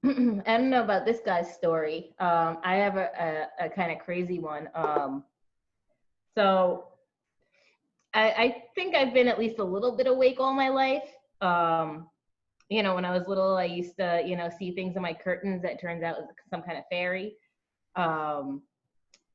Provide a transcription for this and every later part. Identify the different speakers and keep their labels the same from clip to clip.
Speaker 1: I don't know about this guy's story. I have a kind of crazy one. So I think I've been at least a little bit awake all my life. You know, when I was little, I used to, you know, see things in my curtains that turns out was some kind of fairy. Um,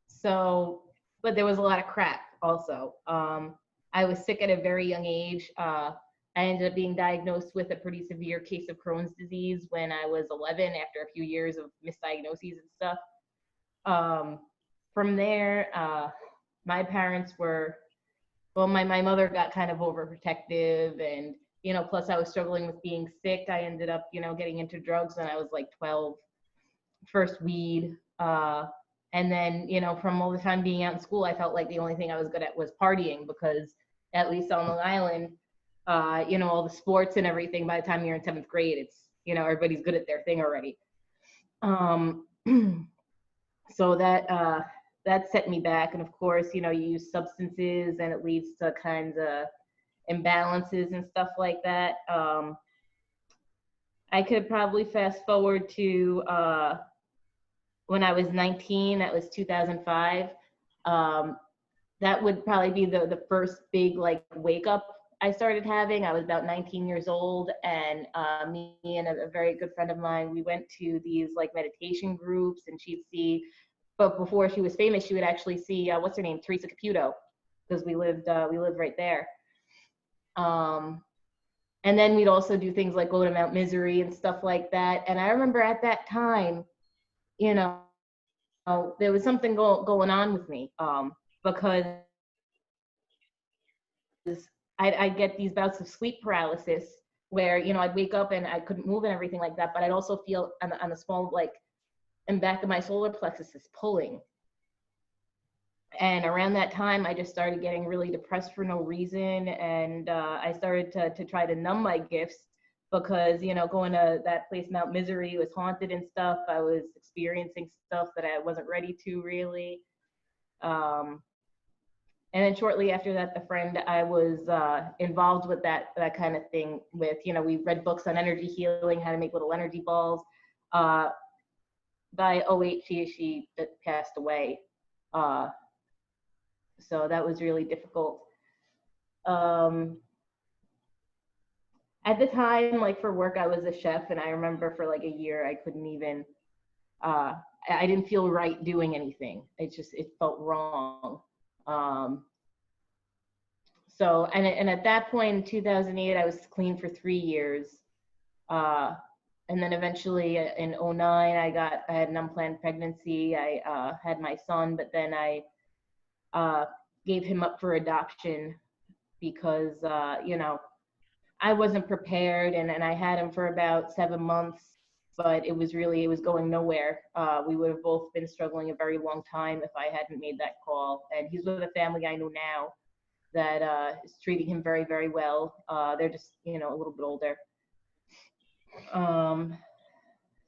Speaker 1: so, but there was a lot of crap also. I was sick at a very young age. I ended up being diagnosed with a pretty severe case of Crohn's disease when I was 11 after a few years of misdiagnoses and stuff. From there, my parents were, well, my mother got kind of overprotective, and, you know, plus I was struggling with being sick. I ended up, you know, getting into drugs when I was like 12, first weed. And then, you know, from all the time being out in school, I felt like the only thing I was good at was partying, because at least on Long Island, you know, all the sports and everything, by the time you're in 7th grade, it's, you know, everybody's good at their thing already. So that set me back. And of course, you know, you use substances and it leads to kinds of imbalances and stuff like that. I could probably fast forward to when I was 19, that was 2005. That would probably be the first big like wake up I started having. I was about 19 years old, and me and a very good friend of mine, we went to these like meditation groups, and she'd see, but before she was famous, she would actually see, what's her name? Teresa Caputo, because we lived right there. And then we'd also do things like go to Mount Misery and stuff like that. And I remember at that time, you know, there was something going on with me, because I'd get these bouts of sleep paralysis where, you know, I'd wake up and I couldn't move and everything like that, but I'd also feel on the small, like, in back of my solar plexus is pulling. And around that time, I just started getting really depressed for no reason. And I started to try to numb my gifts, because, you know, going to that place, Mount Misery, was haunted and stuff. I was experiencing stuff that I wasn't ready to really. And then shortly after that, the friend I was involved with that kind of thing with, you know, we read books on energy healing, how to make little energy balls. By 08, she passed away. So that was really difficult. At the time, like for work, I was a chef, and I remember for like a year, I couldn't even, I didn't feel right doing anything. It felt wrong. So, and at that point in 2008, I was clean for 3 years. And then eventually in 09, I had an unplanned pregnancy. I had my son, but then I gave him up for adoption because, you know, I wasn't prepared, and I had him for about 7 months, but it was going nowhere. We would have both been struggling a very long time if I hadn't made that call. And he's with a family I know now that is treating him very, very well. They're just, you know, a little bit older.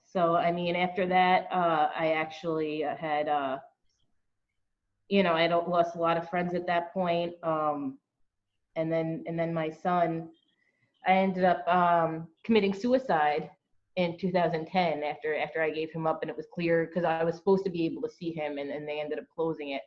Speaker 1: So, I mean, after that, I actually had, you know, I lost a lot of friends at that point. And then my son, I ended up committing suicide in 2010 after I gave him up, and it was clear, because I was supposed to be able to see him, and they ended up closing it.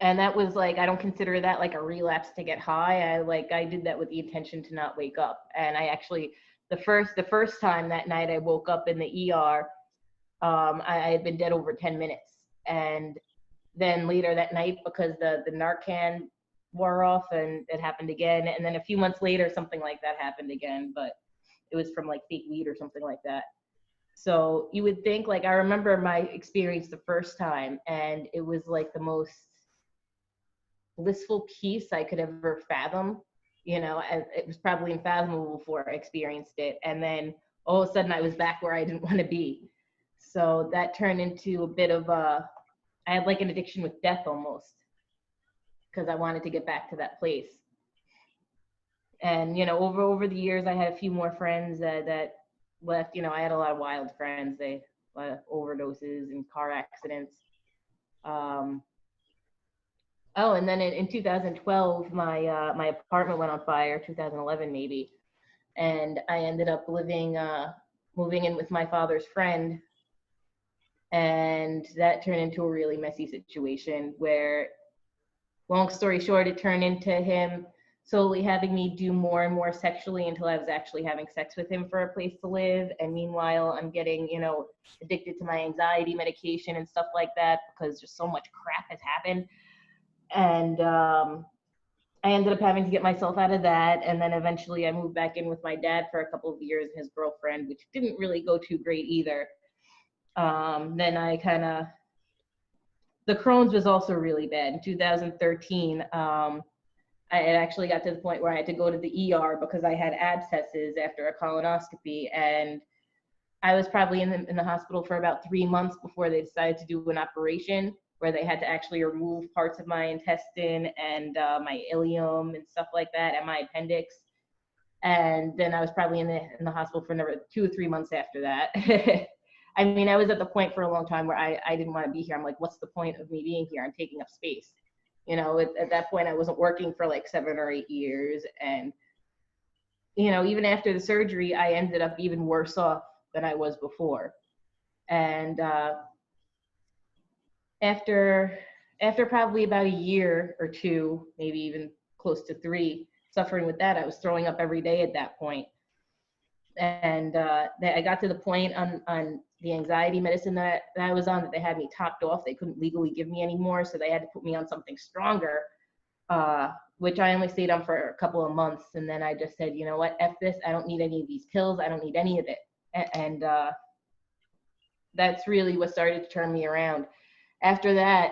Speaker 1: And that was like, I don't consider that like a relapse to get high. I did that with the intention to not wake up. And I actually, the first time that night I woke up in the ER, I had been dead over 10 minutes. And then later that night, because the Narcan wore off, and it happened again. And then a few months later, something like that happened again, but it was from like fake weed or something like that. So you would think, like, I remember my experience the first time, and it was like the most blissful peace I could ever fathom. You know, it was probably unfathomable before I experienced it. And then all of a sudden I was back where I didn't want to be. So that turned into a bit of I had like an addiction with death almost, because I wanted to get back to that place. And, you know, over the years, I had a few more friends that left. You know, I had a lot of wild friends. A lot of overdoses and car accidents. Oh, and then in 2012, my apartment went on fire. 2011 maybe. and I ended up moving in with my father's friend, and that turned into a really messy situation where, long story short, it turned into him slowly having me do more and more sexually until I was actually having sex with him for a place to live. And meanwhile, I'm getting, addicted to my anxiety medication and stuff like that because just so much crap has happened. And I ended up having to get myself out of that. And then eventually I moved back in with my dad for a couple of years and his girlfriend, which didn't really go too great either. Then the Crohn's was also really bad. In 2013, it actually got to the point where I had to go to the ER because I had abscesses after a colonoscopy. And I was probably in the hospital for about 3 months before they decided to do an operation where they had to actually remove parts of my intestine and my ileum and stuff like that, and my appendix. And then I was probably in the hospital for another 2 or 3 months after that. I mean, I was at the point for a long time where I didn't want to be here. I'm like, what's the point of me being here? I'm taking up space. At that point, I wasn't working for like 7 or 8 years. And, even after the surgery, I ended up even worse off than I was before. And after probably about a year or 2, maybe even close to 3, suffering with that, I was throwing up every day at that point. And I got to the point on the anxiety medicine that I was on that they had me topped off. They couldn't legally give me anymore, so they had to put me on something stronger, which I only stayed on for a couple of months. And then I just said, you know what, F this. I don't need any of these pills. I don't need any of it. And that's really what started to turn me around. After that,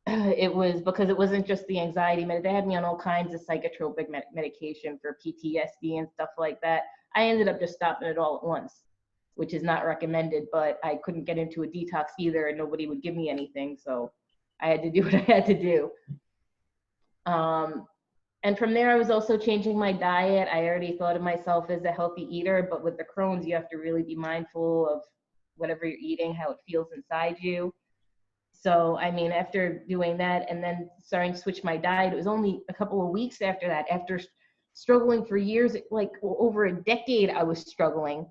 Speaker 1: it was because it wasn't just the anxiety med. They had me on all kinds of psychotropic medication for PTSD and stuff like that. I ended up just stopping it all at once, which is not recommended, but I couldn't get into a detox either, and nobody would give me anything, so I had to do what I had to do. And from there, I was also changing my diet. I already thought of myself as a healthy eater, but with the Crohn's, you have to really be mindful of whatever you're eating, how it feels inside you. So, I mean, after doing that and then starting to switch my diet, it was only a couple of weeks after that, after struggling for years, like over a decade, I was struggling.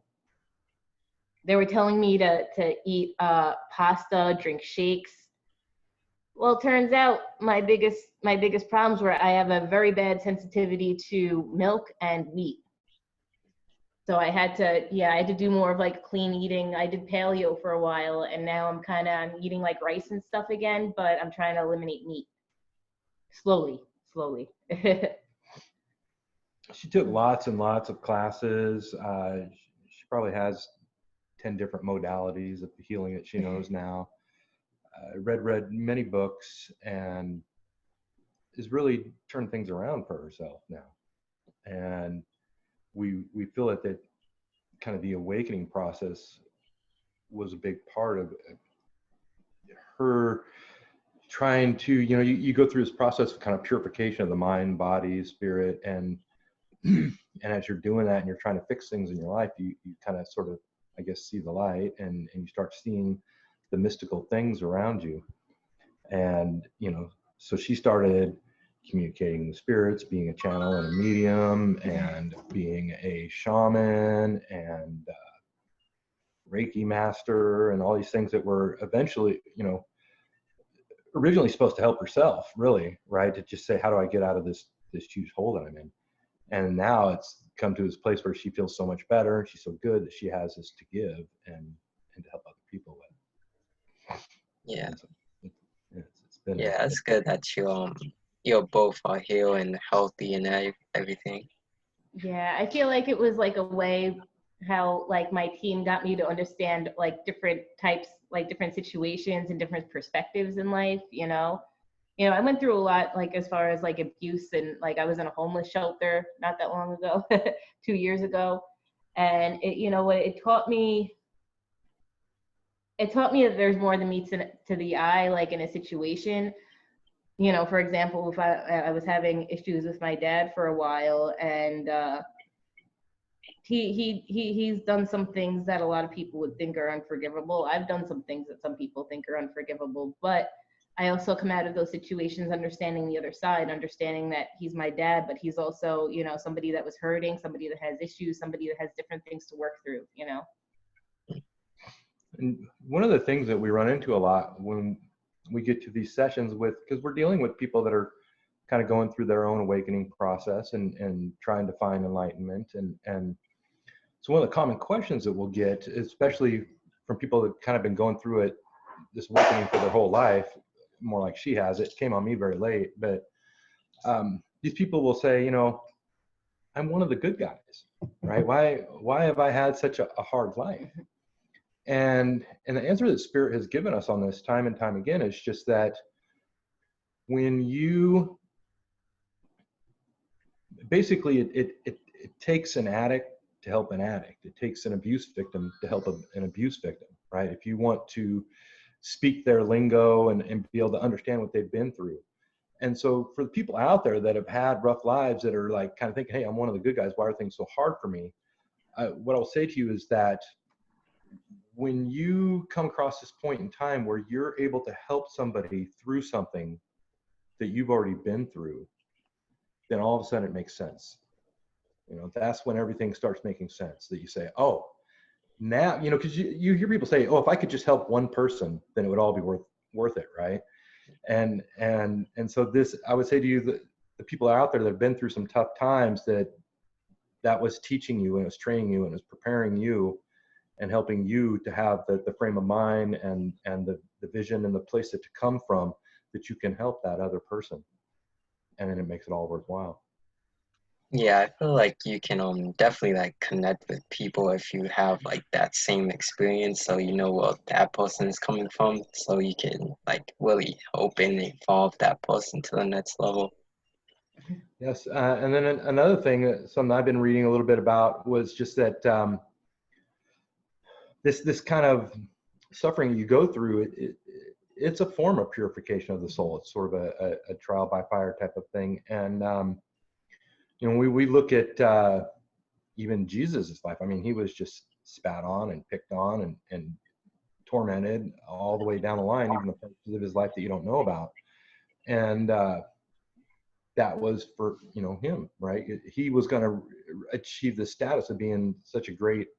Speaker 1: They were telling me to eat pasta, drink shakes. Well, it turns out my biggest problems were I have a very bad sensitivity to milk and wheat. So I had to do more of like clean eating. I did paleo for a while, and now I'm eating like rice and stuff again, but I'm trying to eliminate meat slowly.
Speaker 2: She took lots and lots of classes. She probably has 10 different modalities of the healing that she knows now. Read many books and has really turned things around for herself now. And we feel that kind of the awakening process was a big part of her trying to, you go through this process of kind of purification of the mind, body, spirit, and as you're doing that and you're trying to fix things in your life, you kind of sort of, I guess, see the light and you start seeing the mystical things around you. And, so she started communicating with spirits, being a channel and a medium, and being a shaman and Reiki master, and all these things that were eventually, originally supposed to help herself, really, right? To just say, how do I get out of this huge hole that I'm in? And now it's come to this place where she feels so much better, and she's so good that she has this to give and to help other people with.
Speaker 3: Yeah.
Speaker 2: It's been
Speaker 3: it's good that you both are healed and healthy and everything.
Speaker 1: Yeah, I feel like it was like a way how like my team got me to understand like different types, like different situations and different perspectives in life, I went through a lot, like as far as like abuse, and like I was in a homeless shelter not that long ago, 2 years ago. And it taught me that there's more than meets to the eye, like in a situation. For example, if I was having issues with my dad for a while, and he's done some things that a lot of people would think are unforgivable. I've done some things that some people think are unforgivable, but I also come out of those situations understanding the other side, understanding that he's my dad, but he's also, you know, somebody that was hurting, somebody that has issues, somebody that has different things to work through, you know.
Speaker 2: And one of the things that we run into a lot when we get to these sessions with, because we're dealing with people that are kind of going through their own awakening process and trying to find enlightenment. And so one of the common questions that we'll get, especially from people that kind of been going through it, this awakening for their whole life, more like she has, it came on me very late, but these people will say, you know, I'm one of the good guys, right? Why have I had such a hard life? And the answer that Spirit has given us on this time and time again is just that when you, basically it takes an addict to help an addict. It takes an abuse victim to help an abuse victim, right? If you want to speak their lingo and be able to understand what they've been through. And so for the people out there that have had rough lives that are like kind of thinking, hey, I'm one of the good guys, why are things so hard for me? What I'll say to you is that when you come across this point in time where you're able to help somebody through something that you've already been through, then all of a sudden it makes sense. You know, that's when everything starts making sense, that you say, oh, now, you know, because you hear people say, oh, if I could just help one person, then it would all be worth it, right? And so this, I would say to you that the people out there that have been through some tough times, that was teaching you and it was training you and it was preparing you and helping you to have the frame of mind and the vision and the place that to come from, that you can help that other person. And then it makes it all worthwhile.
Speaker 3: Yeah, I feel like you can definitely like connect with people if you have like that same experience, so you know what that person is coming from, so you can like really help and evolve that person to the next level.
Speaker 2: Yes, and then another thing, something I've been reading a little bit about, was just that this kind of suffering you go through, it's a form of purification of the soul. It's sort of a trial by fire type of thing. And you know, we look at even Jesus's life. I mean, he was just spat on and picked on and tormented all the way down the line, even the parts of his life that you don't know about. And that was for, you know, him, right? He was going to achieve the status of being such a great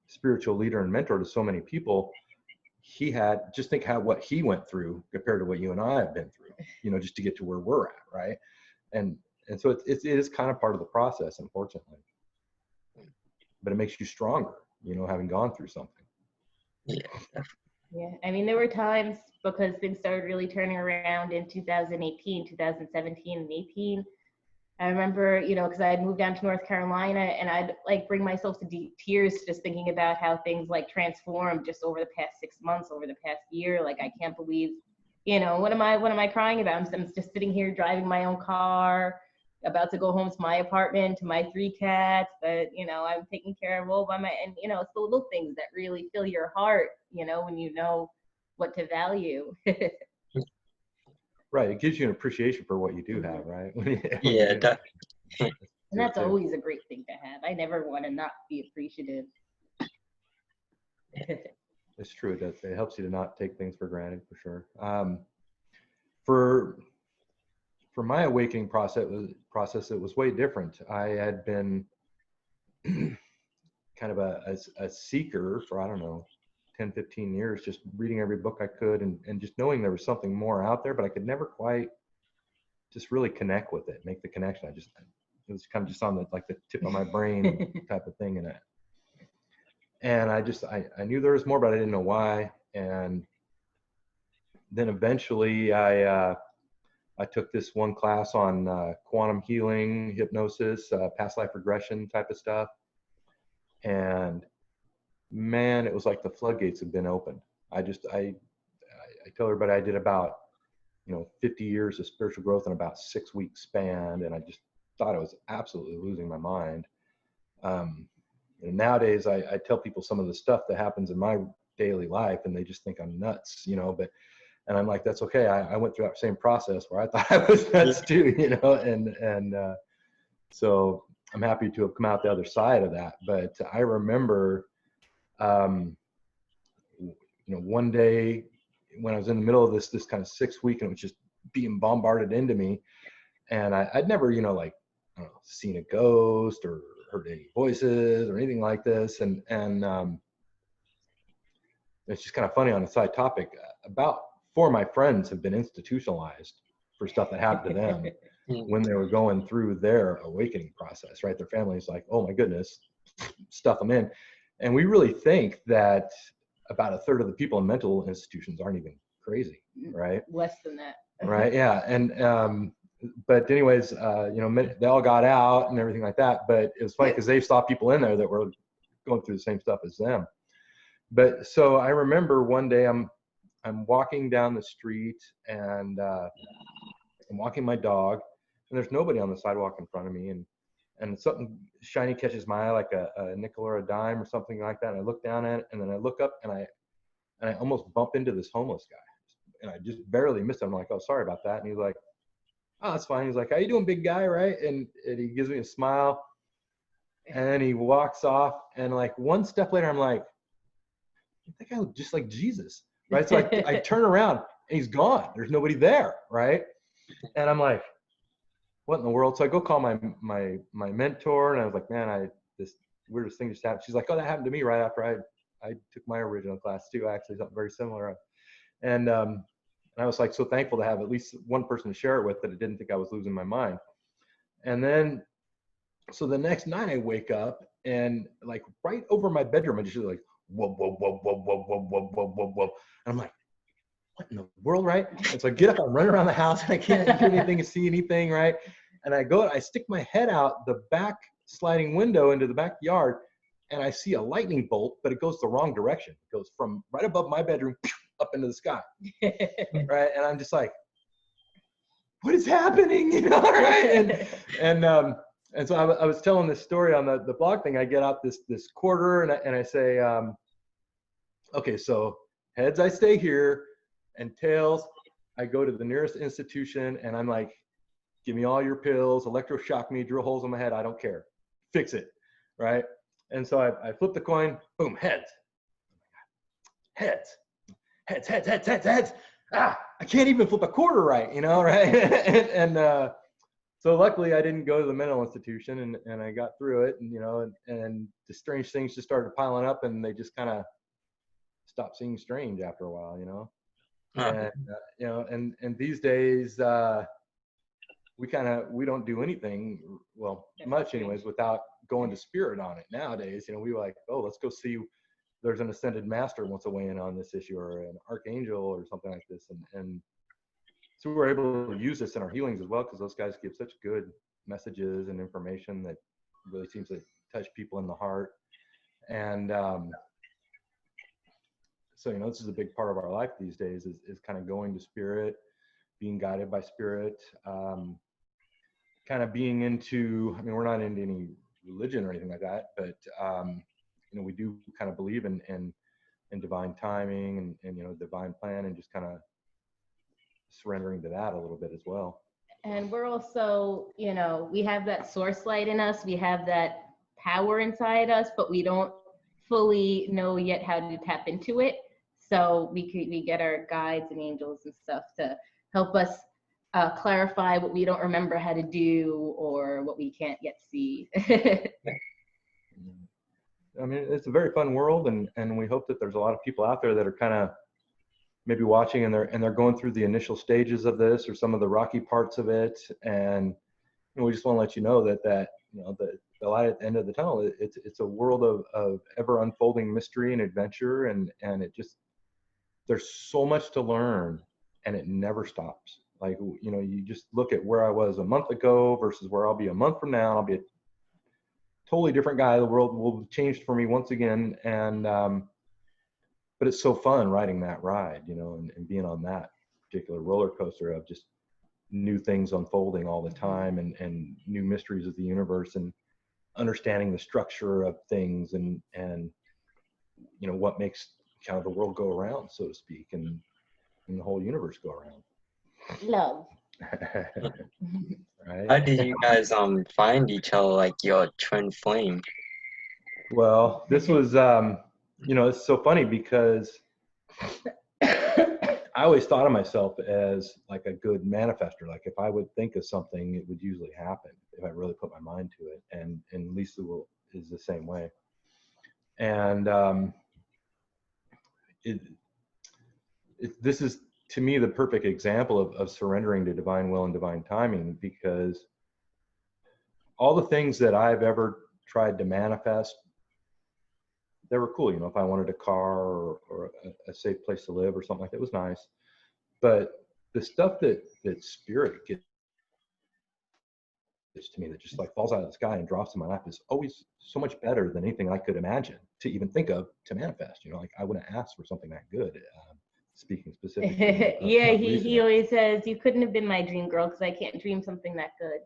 Speaker 2: spiritual leader and mentor to so many people. He had, just think how what he went through compared to what you and I have been through, you know, just to get to where we're at, right? And so it is kind of part of the process, unfortunately. But it makes you stronger, you know, having gone through something.
Speaker 1: Yeah, I mean, there were times, because things started really turning around in 2018, 2017 and 18. I remember, you know, because I had moved down to North Carolina, and I'd like bring myself to deep tears just thinking about how things like transformed just over the past 6 months, over the past year. Like, I can't believe, you know, what am I crying about? I'm just sitting here driving my own car, about to go home to my apartment, to my 3 cats that, you know, I'm taking care of all by my, and, you know, it's the little things that really fill your heart, you know, when you know what to value.
Speaker 2: Right. It gives you an appreciation for what you do have, right?
Speaker 3: Yeah,
Speaker 1: And that's always a great thing to have. I never want to not be appreciative.
Speaker 2: It's true. It does. It helps you to not take things for granted, for sure. For my awakening process, it was way different. I had been kind of a seeker for, I don't know, 10, 15 years, just reading every book I could and just knowing there was something more out there, but I could never quite just really connect with it, make the connection. It was kind of just on the tip of my brain type of thing. And I knew there was more, but I didn't know why. And then eventually I took this one class on quantum healing, hypnosis, past life regression type of stuff. And man, it was like the floodgates had been opened. I tell everybody I did about, 50 years of spiritual growth in about 6 weeks span. And I just thought I was absolutely losing my mind. And nowadays I tell people some of the stuff that happens in my daily life and they just think I'm nuts, and I'm like, that's okay. I went through that same process where I thought I was nuts too, and so I'm happy to have come out the other side of that. But I remember, one day when I was in the middle of this kind of 6 week, and it was just being bombarded into me. And I'd never, you know, like, I don't know, seen a ghost or heard any voices or anything like this. And it's just kind of funny on a side topic. About 4 of my friends have been institutionalized for stuff that happened to them when they were going through their awakening process, right? Their family's like, oh my goodness, stuff them in. And we really think that about 1/3 of the people in mental institutions aren't even crazy, right?
Speaker 1: Less than that.
Speaker 2: Right. Yeah. And, but anyways, you know, they all got out and everything like that. But it was funny because they saw people in there that were going through the same stuff as them. But so I remember one day I'm walking down the street, and I'm walking my dog, and there's nobody on the sidewalk in front of me, and something shiny catches my eye, like a nickel or a dime or something like that. And I look down at it, and then I look up, and I almost bump into this homeless guy, and I just barely missed him. I'm like, oh, sorry about that. And he's like, oh, that's fine. He's like, how you doing, big guy, right? And he gives me a smile, and then he walks off, and like 1 step later, I'm like, I think I look just like Jesus, right? So I turn around, and he's gone. There's nobody there, right? And I'm like, what in the world? So I go call my mentor, and I was like, man, this weirdest thing just happened. She's like, oh, that happened to me right after I took my original class too, actually, something very similar. And I was like so thankful to have at least one person to share it with that I didn't think I was losing my mind. And then, so the next night I wake up, and like right over my bedroom, I just like, whoa, whoa, whoa, whoa, whoa, whoa, whoa, whoa, whoa, whoa. And I'm like, what in the world, right? And so I get up, I'm running around the house, and I can't hear anything and see anything, right? And I stick my head out the back sliding window into the backyard, and I see a lightning bolt, but it goes the wrong direction. It goes from right above my bedroom up into the sky, right? And I'm just like, what is happening, you know, right? And so I was telling this story on the blog thing. I get out this quarter, and I say, okay, so heads, I stay here, and tails, I go to the nearest institution, and I'm like, give me all your pills, electroshock me, drill holes in my head, I don't care, fix it, right? And so I flip the coin, boom, heads. Ah, I can't even flip a quarter right, you know, right? and so luckily I didn't go to the mental institution, and I got through it, and, you know, and the strange things just started piling up, and they just kind of stopped seeming strange after a while, you know? And, you know, and these days, we don't do anything, well, much anyways, without going to spirit on it. Nowadays, you know, we like, oh, let's go see, there's an ascended master wants to weigh in on this issue, or an archangel or something like this. And so we were able to use this in our healings as well, because those guys give such good messages and information that really seems to touch people in the heart. And so, you know, this is a big part of our life these days, is kind of going to spirit, being guided by spirit, kind of being into, I mean, we're not into any religion or anything like that, but, you know, we do kind of believe in divine timing and, you know, divine plan, and just kind of surrendering to that a little bit as well.
Speaker 1: And we're also, you know, we have that source light in us, we have that power inside us, but we don't fully know yet how to tap into it. So we get our guides and angels and stuff to help us clarify what we don't remember how to do, or what we can't yet see.
Speaker 2: I mean, it's a very fun world, and we hope that there's a lot of people out there that are kind of maybe watching, and they're going through the initial stages of this, or some of the rocky parts of it, and, you know, we just want to let you know that you know, the light at the end of the tunnel, it's a world of ever unfolding mystery and adventure, and it just, there's so much to learn, and it never stops. Like, you know, you just look at where I was a month ago versus where I'll be a month from now, and I'll be a totally different guy. The world will have changed for me once again. And, but it's so fun riding that ride, you know, and being on that particular roller coaster of just new things unfolding all the time, and new mysteries of the universe, and understanding the structure of things, and, you know, what makes kind of the world go around, so to speak, and the whole universe go around.
Speaker 1: Love.
Speaker 2: Right?
Speaker 3: How did you guys find each other, like your twin flame?
Speaker 2: Well, this was, you know, it's so funny because I always thought of myself as like a good manifester. Like if I would think of something, it would usually happen if I really put my mind to it. And Lisa is the same way. And this is, to me, the perfect example of surrendering to divine will and divine timing, because all the things that I've ever tried to manifest, they were cool. You know, if I wanted a car or a safe place to live or something like that, it was nice. But the stuff that spirit gets to me, that just like falls out of the sky and drops in my lap, is always so much better than anything I could imagine to even think of to manifest. You know, like I wouldn't ask for something that good. Speaking specifically.
Speaker 1: Yeah, he always says, you couldn't have been my dream girl because I can't dream something that good.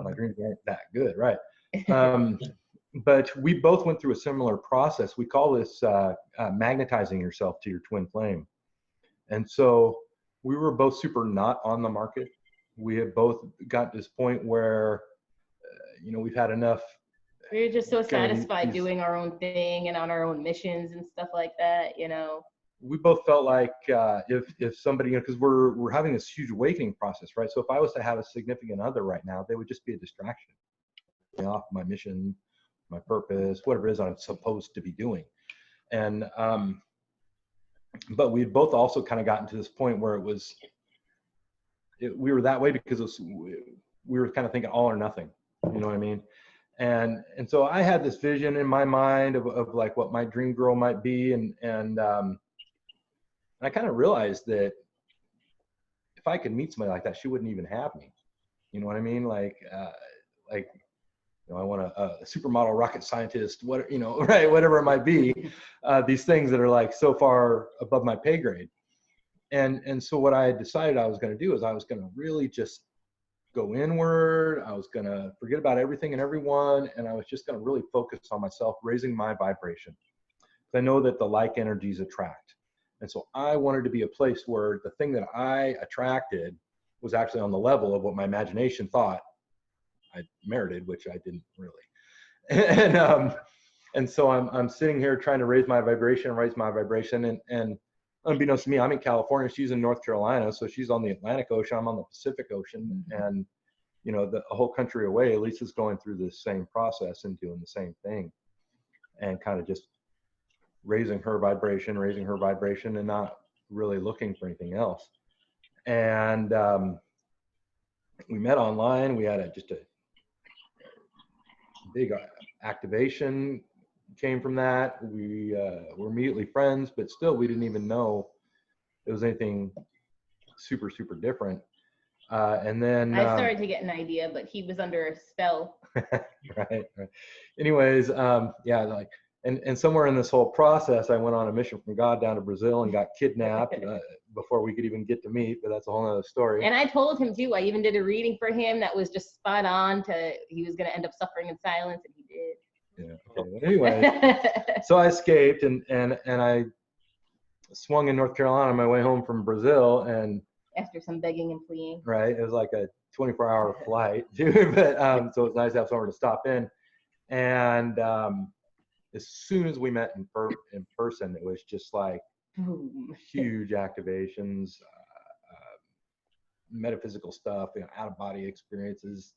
Speaker 2: My dreams aren't that good, right? But we both went through a similar process. We call this magnetizing yourself to your twin flame. And so we were both super not on the market. We had both got to this point where, you know, we've had enough.
Speaker 1: We were just so satisfied doing our own thing and on our own missions and stuff like that, you know.
Speaker 2: We both felt like if somebody, you know, because we're having this huge awakening process, right? So if I was to have a significant other right now, they would just be a distraction off my mission, my purpose, whatever it is I'm supposed to be doing. And but we had both also kind of gotten to this point where we were that way because we were kind of thinking all or nothing, you know what I mean? And so I had this vision in my mind of like what my dream girl might be, and I kind of realized that if I could meet somebody like that, she wouldn't even have me. You know what I mean? Like, you know, I want a supermodel rocket scientist, what, you know, right? Whatever it might be, these things that are like so far above my pay grade. And so what I decided I was going to do is I was going to really just go inward. I was going to forget about everything and everyone. And I was just going to really focus on myself, raising my vibration. I know that the like energies attract. And so I wanted to be a place where the thing that I attracted was actually on the level of what my imagination thought I merited, which I didn't really. And so I'm sitting here trying to raise my vibration. And unbeknownst to me, I'm in California. She's in North Carolina. So she's on the Atlantic Ocean. I'm on the Pacific Ocean. And, you know, a whole country away, Lisa's going through the same process and doing the same thing. And kind of just raising her vibration and not really looking for anything else. And we met online. We had just a big activation came from that. We were immediately friends, but still we didn't even know it was anything super, super different. And then
Speaker 1: I started to get an idea, but he was under a spell.
Speaker 2: right. Anyways, yeah, like, and somewhere in this whole process, I went on a mission from God down to Brazil and got kidnapped before we could even get to meet, but that's a whole other story.
Speaker 1: And I told him too, I even did a reading for him that was just spot on he was going to end up suffering in silence, and he did.
Speaker 2: Yeah. Okay. Well, anyway, so I escaped and I swung in North Carolina on my way home from Brazil, and
Speaker 1: after some begging and pleading.
Speaker 2: Right. It was like a 24-hour flight too, but so it's nice to have somewhere to stop in. And as soon as we met in person, it was just like
Speaker 1: boom.
Speaker 2: Huge activations, metaphysical stuff, you know, out-of-body experiences,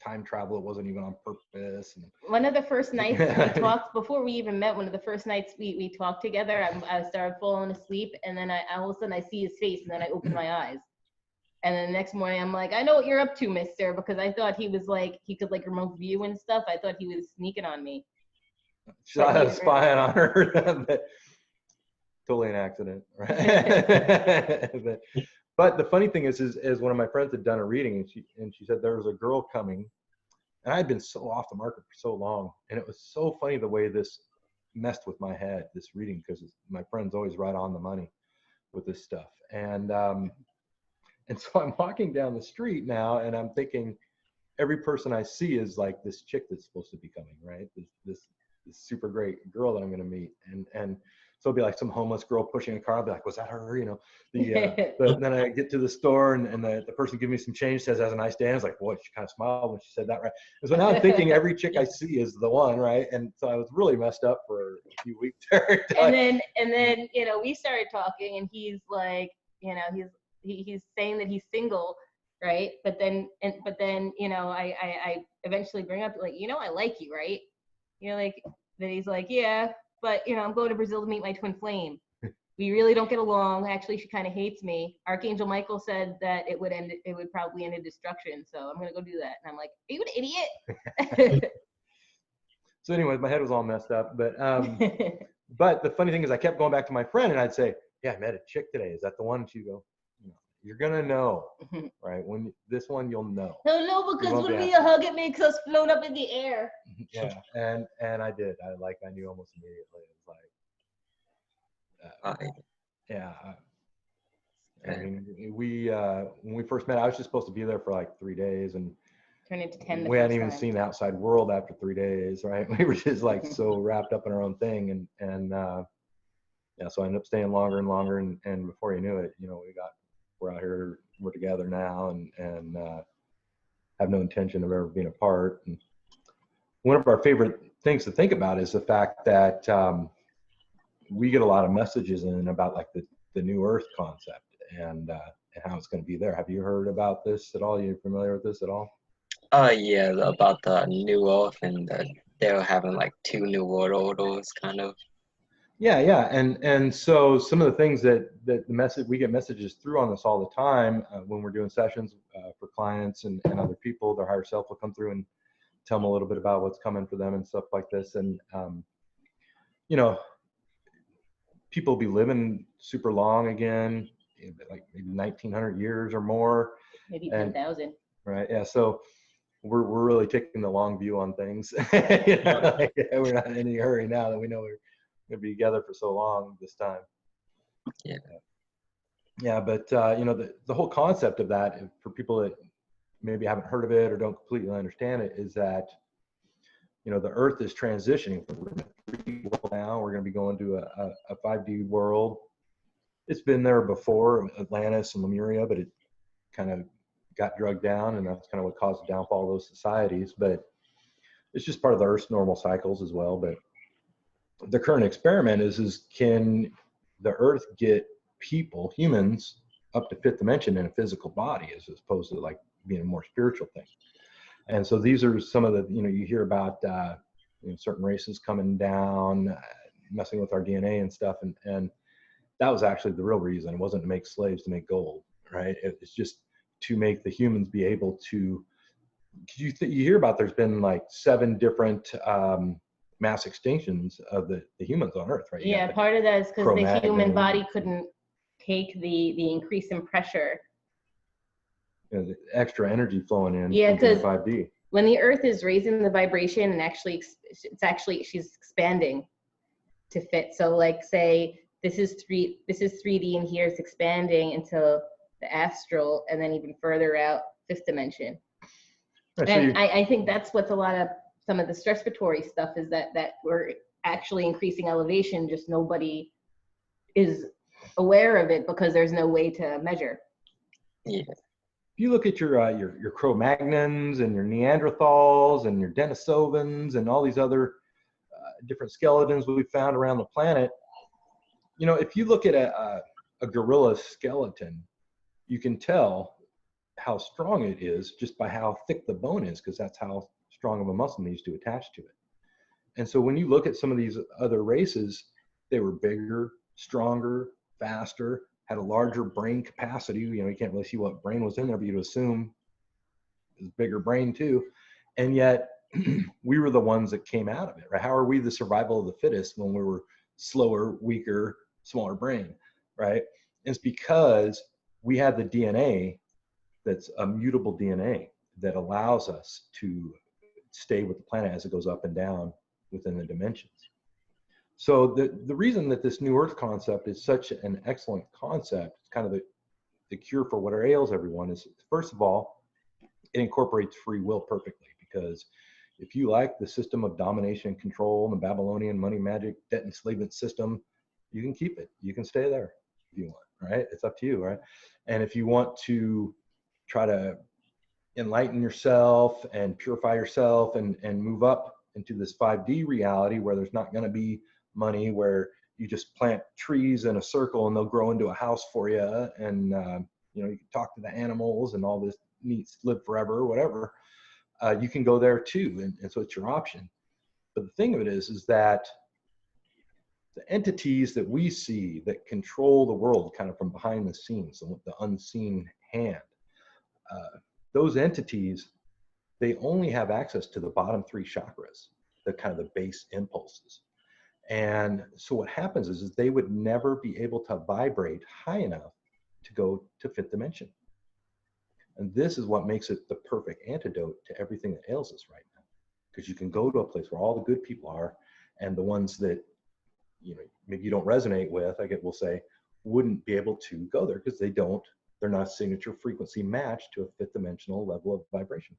Speaker 2: time travel. It wasn't even on purpose. And
Speaker 1: one of the first nights we talked, before we even met, one of the first nights we talked together, I started falling asleep, and then all of a sudden I see his face, and then I open my eyes. And then the next morning I'm like, I know what you're up to, mister, because I thought he was like, he could like remote view and stuff. I thought he was sneaking on me.
Speaker 2: I had a spy on her. But totally an accident, right? But the funny thing is one of my friends had done a reading, and she said there was a girl coming, and I'd been so off the market for so long, and it was so funny the way this messed with my head, this reading, because my friend's always right on the money with this stuff. And so I'm walking down the street now, and I'm thinking every person I see is like this chick that's supposed to be coming, right? This super great girl that I'm going to meet. And So it'll be like some homeless girl pushing a car. I'll be like, was that her? You know, but then I get to the store and the person giving me some change says, has a nice day. And I was like, boy, she kind of smiled when she said that, right? And so now I'm thinking every chick I see is the one, right? And so I was really messed up for a few weeks there.
Speaker 1: and then, you know, we started talking and he's like, you know, he's saying that he's single, right? But then, you know, I eventually bring up like, you know, I like you, right? You know, like, then he's like, yeah, but you know, I'm going to Brazil to meet my twin flame. We really don't get along. Actually, she kind of hates me. Archangel Michael said that it would probably end in destruction. So I'm going to go do that. And I'm like, are you an idiot?
Speaker 2: So anyways, my head was all messed up, but the funny thing is I kept going back to my friend and I'd say, yeah, I met a chick today. Is that the one? And she'd go, no, you're going to know, right? This one, you'll know.
Speaker 1: No, because when we hug, it makes us float up in the air.
Speaker 2: Yeah. And I did. I knew almost immediately. It was like, yeah. I mean, when we first met, I was just supposed to be there for like 3 days and
Speaker 1: turned into 10.
Speaker 2: We hadn't even seen the outside world after 3 days, right? We were just like so wrapped up in our own thing. And yeah, so I ended up staying longer and longer. And before you knew it, you know, we're out here, we're together now and have no intention of ever being apart. And one of our favorite things to think about is the fact that we get a lot of messages in about like the new Earth concept and how it's going to be there. Have you heard about this at all? Are you familiar with this at all?
Speaker 3: Yeah, about the new Earth and they're having like 2 new world orders, kind of.
Speaker 2: Yeah, and so some of the things that we get messages through on this all the time when we're doing sessions for clients and other people. Their higher self will come through and tell them a little bit about what's coming for them and stuff like this. And you know, people will be living super long again, like maybe 1900 years or more.
Speaker 1: Maybe 10,000.
Speaker 2: Right. Yeah. So we're really taking the long view on things. You know, like, we're not in any hurry now that we know we're going to be together for so long this time.
Speaker 3: Yeah.
Speaker 2: Yeah. But, you know, the whole concept of that for people that maybe haven't heard of it or don't completely understand it is that, you know, the Earth is transitioning from a 3D world now. We're going to be going to a 5D world. It's been there before, Atlantis and Lemuria, but it kind of got drugged down, and that's kind of what caused the downfall of those societies. But it's just part of the Earth's normal cycles as well. But the current experiment is can the Earth get people, humans, up to 5th dimension in a physical body as opposed to like being a more spiritual thing? And so these are some of the, you know, you hear about you know, certain races coming down, messing with our DNA and stuff. And that was actually the real reason. It wasn't to make slaves to make gold, right? It's just to make the humans be able to, you hear about there's been like 7 different mass extinctions of the humans on Earth, right?
Speaker 1: Yeah, part of that is because the human body couldn't take the increase in pressure.
Speaker 2: You know, the extra energy flowing in.
Speaker 1: Yeah, because
Speaker 2: 5D.
Speaker 1: When the Earth is raising the vibration and she's expanding to fit. So like say this is 3D and here it's expanding until the astral and then even further out 5th dimension. Right, and so I think that's what's some of the stressatory stuff is that we're actually increasing elevation, just nobody is aware of it because there's no way to measure.
Speaker 3: Yeah.
Speaker 2: If you look at your Cro-Magnons and your Neanderthals and your Denisovans and all these other different skeletons we found around the planet, you know, if you look at a gorilla skeleton, you can tell how strong it is just by how thick the bone is, because that's how strong of a muscle needs to attach to it. And so when you look at some of these other races, they were bigger, stronger, faster, had a larger brain capacity. You know, you can't really see what brain was in there, but you'd assume it was bigger brain too. And yet we were the ones that came out of it, right? How are we the survival of the fittest when we were slower, weaker, smaller brain, right? It's because we had the DNA that's a mutable DNA that allows us to stay with the planet as it goes up and down within the dimensions. So the reason that this new Earth concept is such an excellent concept, it's kind of the cure for what ails everyone, is first of all, it incorporates free will perfectly, because if you like the system of domination and control and the Babylonian money magic debt enslavement system, you can keep it. You can stay there if you want, right? It's up to you, right? And if you want to try to enlighten yourself and purify yourself and move up into this 5D reality where there's not going to be money, where you just plant trees in a circle and they'll grow into a house for you, and you know, you can talk to the animals and all this needs live forever or whatever, you can go there too, and so it's your option. But the thing of it is that the entities that we see that control the world kind of from behind the scenes, the unseen hand, those entities, they only have access to the bottom 3 chakras, the kind of the base impulses. And so what happens is they would never be able to vibrate high enough to go to 5th dimension. And this is what makes it the perfect antidote to everything that ails us right now. Because you can go to a place where all the good people are, and the ones that, you know, maybe you don't resonate with, we'll say, wouldn't be able to go there because they're not a signature frequency match to a 5th dimensional level of vibration.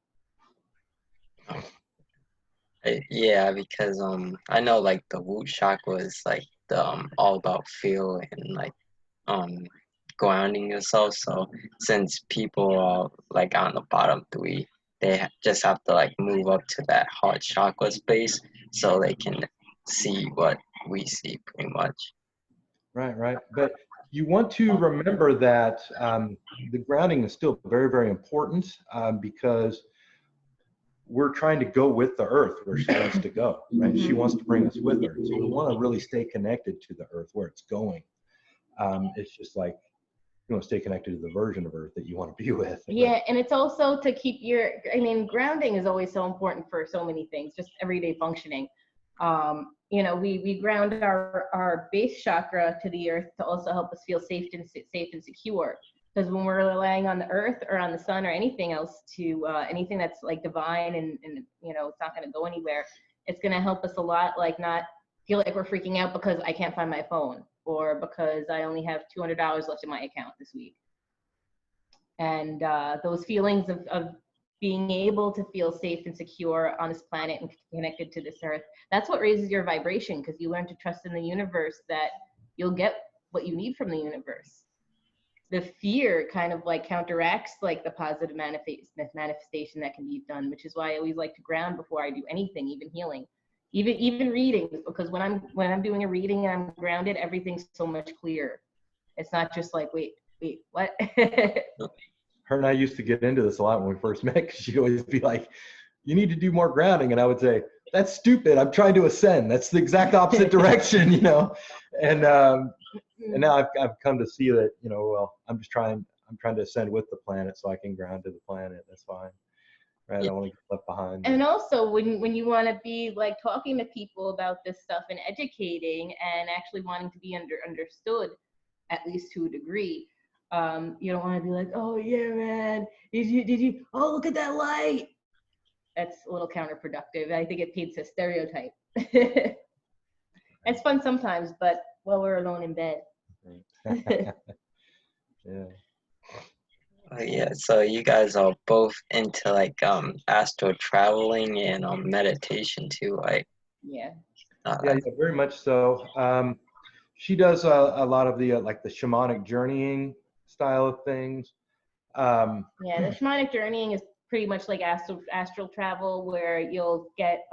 Speaker 3: Yeah, because I know like the root chakra is like the all about feel and like grounding yourself. So since people are like on the bottom 3, they just have to like move up to that heart chakra space so they can see what we see, pretty much.
Speaker 2: Right. But you want to remember that the grounding is still very, very important, because we're trying to go with the earth where she wants to go, right? She wants to bring us with her. So we want to really stay connected to the earth where it's going. It's just like, you want to stay connected to the version of earth that you want to be with.
Speaker 1: Yeah, and it's also to keep grounding is always so important for so many things, just everyday functioning. You know, we ground our base chakra to the earth to also help us feel safe and secure. Because when we're relying on the earth or on the sun or anything else to anything that's like divine and you know, it's not going to go anywhere, it's going to help us a lot, like not feel like we're freaking out because I can't find my phone or because I only have $200 left in my account this week. And those feelings of being able to feel safe and secure on this planet and connected to this earth, that's what raises your vibration, because you learn to trust in the universe that you'll get what you need from the universe. The fear kind of like counteracts like the positive manifestation that can be done, which is why I always like to ground before I do anything, even healing, even readings, because when I'm doing a reading and I'm grounded, everything's so much clearer. It's not just like, wait, what?
Speaker 2: Her and I used to get into this a lot when we first met, because she'd always be like, you need to do more grounding. And I would say, that's stupid. I'm trying to ascend. That's the exact opposite direction, you know? And now I've come to see that, you know, well, I'm trying to ascend with the planet so I can ground to the planet. That's fine. Right? I don't want to get left behind.
Speaker 1: And also when you want to be like talking to people about this stuff and educating and actually wanting to be understood, at least to a degree, you don't want to be like, oh yeah, man, did you, oh, look at that light. That's a little counterproductive. I think it paints a stereotype. It's fun sometimes, but while we're alone in bed.
Speaker 2: Yeah.
Speaker 3: Yeah, so you guys are both into like astro traveling and meditation too, right?
Speaker 1: Yeah.
Speaker 2: Yeah, very much so. She does a lot of the like the shamanic journeying style of things.
Speaker 1: Yeah, the shamanic journeying is pretty much like astral travel, where you'll get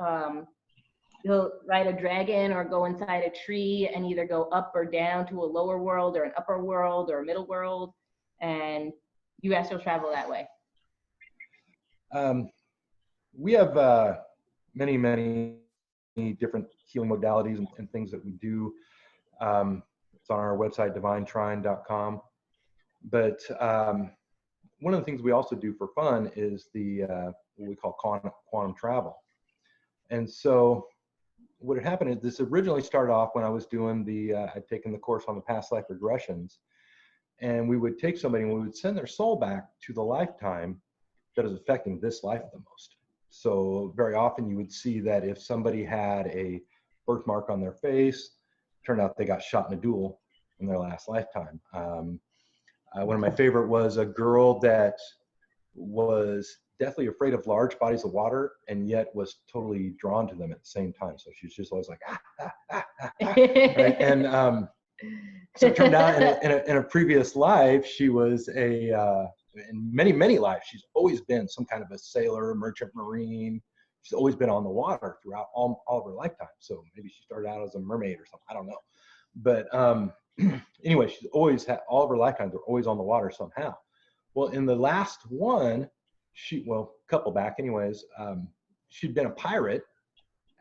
Speaker 1: you'll ride a dragon or go inside a tree and either go up or down to a lower world or an upper world or a middle world, and you astral travel that way.
Speaker 2: We have many different healing modalities and things that we do. It's on our website, divinetrine.com. But one of the things we also do for fun is the what we call quantum travel. And so what had happened is this originally started off when I was doing I'd taken the course on the past life regressions. And we would take somebody and we would send their soul back to the lifetime that is affecting this life the most. So very often you would see that if somebody had a birthmark on their face, turned out they got shot in a duel in their last lifetime. One of my favorite was a girl that was deathly afraid of large bodies of water and yet was totally drawn to them at the same time. So she was just always like, right? And So it turned out in a previous life, she was in many lives, she's always been some kind of a sailor, merchant marine. She's always been on the water throughout all of her lifetime. So maybe she started out as a mermaid or something, I don't know. But anyway, she's always had, all of her lifetimes are always on the water somehow. Well, in the last one, a couple back anyways, she'd been a pirate,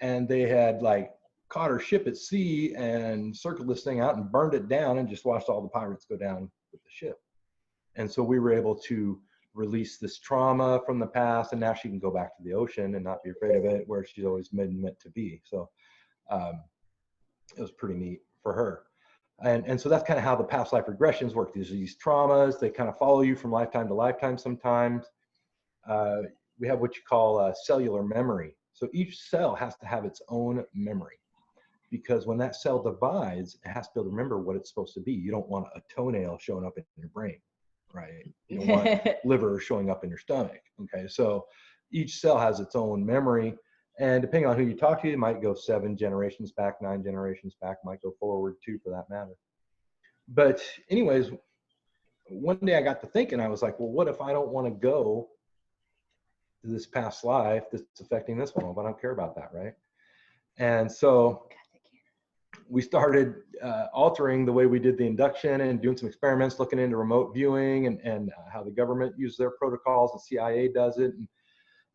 Speaker 2: and they had like caught her ship at sea and circled this thing out and burned it down and just watched all the pirates go down with the ship. And so we were able to release this trauma from the past, and now she can go back to the ocean and not be afraid of it, where she's always been meant to be. So it was pretty neat for her. And so that's kind of how the past life regressions work. These traumas, they kind of follow you from lifetime to lifetime sometimes. We have what you call cellular memory. So each cell has to have its own memory, because when that cell divides, it has to be able to remember what it's supposed to be. You don't want a toenail showing up in your brain, right? You don't want liver showing up in your stomach, okay? So each cell has its own memory, and depending on who you talk to, it might go 7 generations back, 9 generations back, might go forward 2 for that matter. But anyways, one day I got to thinking, I was like, well, what if I don't want to go to this past life that's affecting this one? But I don't care about that, right? And so we started altering the way we did the induction and doing some experiments, looking into remote viewing and how the government uses their protocols, the CIA does it, and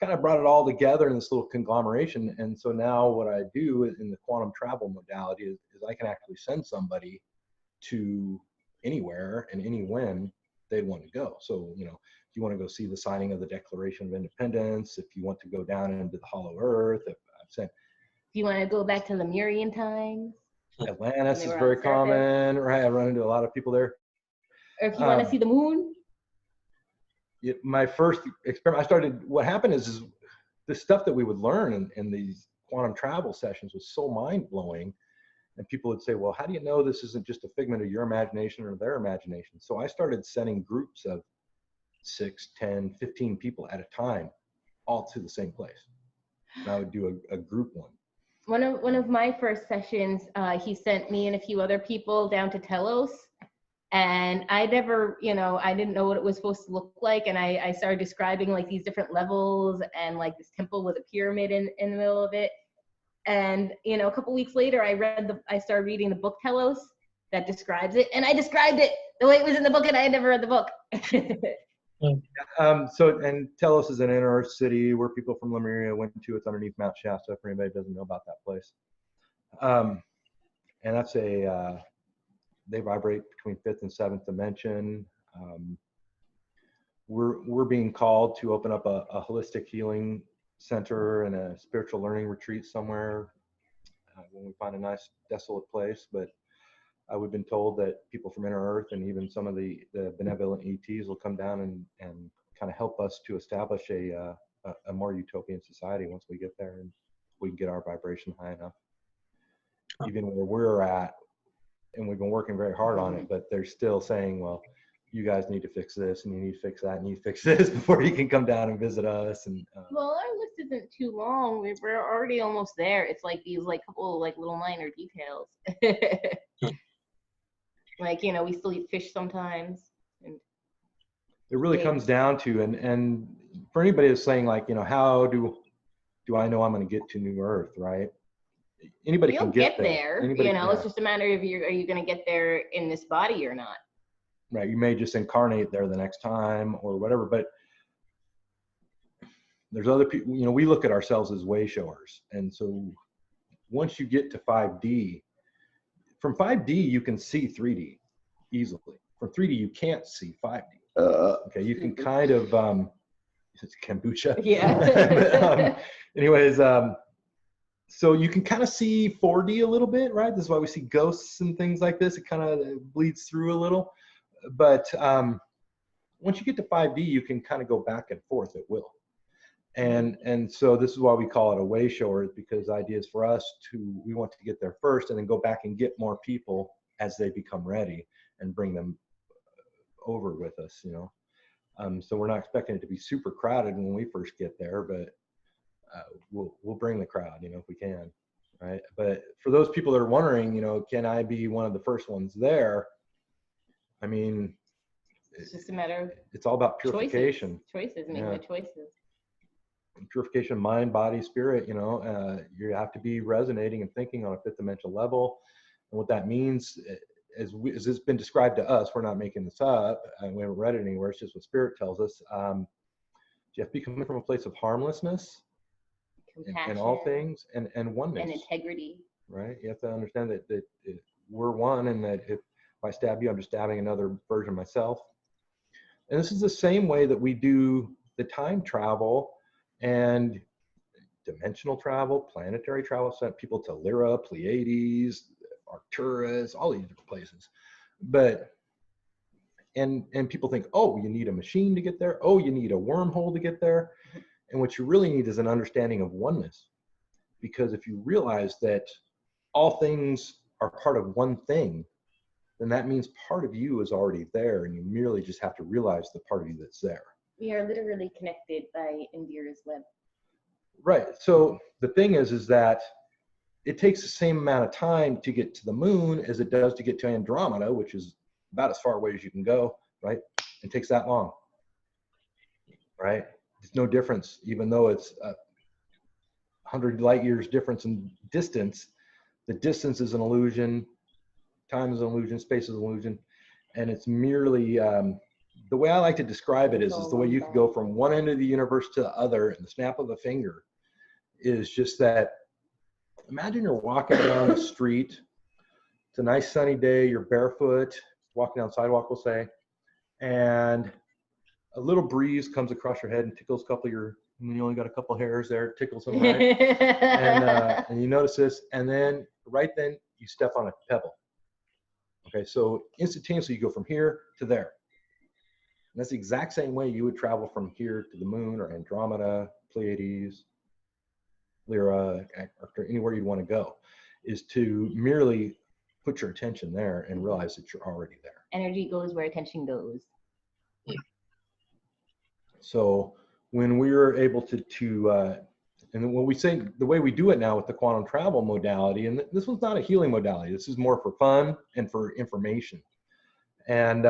Speaker 2: kind of brought it all together in this little conglomeration. And so now what I do in the quantum travel modality is I can actually send somebody to anywhere and any when they'd want to go. So, you know, if you want to go see the signing of the Declaration of Independence, if you want to go down into the Hollow Earth, if I've sent,
Speaker 1: you want to go back to Lemurian times?
Speaker 2: Atlantis is very common, right? I run into a lot of people there.
Speaker 1: Or if you want to see the moon?
Speaker 2: My first experiment, what happened is the stuff that we would learn in these quantum travel sessions was so mind-blowing. And people would say, well, how do you know this isn't just a figment of your imagination or their imagination? So I started sending groups of 6, 10, 15 people at a time, all to the same place. And I would do a group one.
Speaker 1: One of my first sessions, he sent me and a few other people down to Telos. And I never, I didn't know what it was supposed to look like. And I started describing like these different levels and like this temple with a pyramid in the middle of it. And, a couple weeks later, I started reading the book Telos that describes it. And I described it the way it was in the book, and I had never read the book.
Speaker 2: And Telos is an inner Earth city where people from Lemuria went to. It's underneath Mount Shasta, for anybody who doesn't know about that place. And that's they vibrate between 5th and 7th dimension. We're being called to open up a holistic healing center and a spiritual learning retreat somewhere when we find a nice desolate place. But we've been told that people from inner Earth and even some of the benevolent ETs will come down and kind of help us to establish a more utopian society once we get there and we can get our vibration high enough. Even where we're at, and we've been working very hard on it, but they're still saying, well, you guys need to fix this and you need to fix that and you fix this before you can come down and visit us. And
Speaker 1: well, our list isn't too long. We're already almost there. It's like these couple little minor details. We still eat fish sometimes. And
Speaker 2: it really comes down to, and for anybody that's saying how do I know I'm going to get to New Earth, right? Anybody
Speaker 1: You'll
Speaker 2: can get there.
Speaker 1: It's just a matter of are you going to get there in this body or not?
Speaker 2: Right. You may just incarnate there the next time or whatever, but there's other people, we look at ourselves as way showers. And so once you get to 5D, from 5D, you can see 3D easily. From 3D, you can't see 5D. Okay. You can kind of, it's kombucha.
Speaker 1: Yeah.
Speaker 2: Anyways, so you can kind of see 4D a little bit, right? This is why we see ghosts and things like this. It kind of bleeds through a little. But once you get to 5D, you can kind of go back and forth at will. And so this is why we call it a way shower, because the idea is for us we want to get there first and then go back and get more people as they become ready and bring them over with us, So we're not expecting it to be super crowded when we first get there, but we'll bring the crowd, if we can. right? But for those people that are wondering, you know, can I be one of the first ones there? I mean,
Speaker 1: It's just a matter of
Speaker 2: it's all about purification.
Speaker 1: Choices, making the choices.
Speaker 2: Purification of mind, body, spirit, you know, you have to be resonating and thinking on a fifth dimensional level. And what that means, as it's been described to us, we're not making this up, and we haven't read it anywhere, it's just what spirit tells us. You have to be coming from a place of harmlessness in all things, and oneness.
Speaker 1: And integrity.
Speaker 2: Right? You have to understand that we're one, and that if I stab you, I'm just stabbing another version of myself. And this is the same way that we do the time travel and dimensional travel, planetary travel, sent people to Lyra, Pleiades, Arcturus, all these different places. But and people think, oh, you need a machine to get there. Oh, you need a wormhole to get there. And what you really need is an understanding of oneness. Because if you realize that all things are part of one thing, then that means part of you is already there, and you merely just have to realize the part of you that's there.
Speaker 1: We are literally connected by Indira's web.
Speaker 2: Right. So the thing is that it takes the same amount of time to get to the moon as it does to get to Andromeda, which is about as far away as you can go, right? It takes that long, right? There's no difference, even though it's 100 light years difference in distance. The distance is an illusion, time is an illusion, space is an illusion, and it's merely, the way I like to describe it is the way you could go from one end of the universe to the other in the snap of a finger. Is just that, imagine you're walking down the street, it's a nice sunny day, you're barefoot, walking down the sidewalk, we'll say, and a little breeze comes across your head and tickles a couple of your, and you only got a couple of hairs there, tickles them, right? And you notice this, and then right then you step on a pebble. Okay, so instantaneously you go from here to there. And that's the exact same way you would travel from here to the moon or Andromeda, Pleiades, Lyra, or anywhere you'd want to go, is to merely put your attention there and realize that you're already there.
Speaker 1: Energy goes where attention goes.
Speaker 2: So when we were able to and when we say the way we do it now with the quantum travel modality, and this was not a healing modality, this is more for fun and for information. And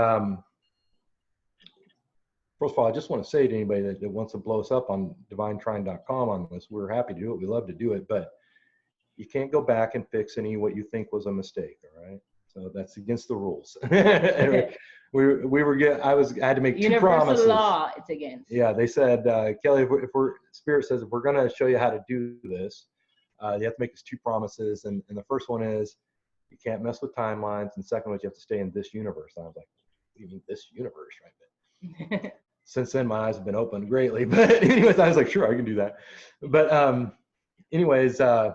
Speaker 2: first of all, I just want to say to anybody that wants to blow us up on divinetrine.com on this, we're happy to do it. We love to do it, but you can't go back and fix any what you think was a mistake. All right, so that's against the rules. Anyway, I had to make two promises.
Speaker 1: Universal law, it's against.
Speaker 2: Yeah, they said, Kelly, Spirit says if we're going to show you how to do this, you have to make these two promises, and the first one is you can't mess with timelines, and the second one is you have to stay in this universe. And I was like, what do you mean this universe, right? Since then, my eyes have been opened greatly. But anyways, I was like, sure, I can do that. But anyways, in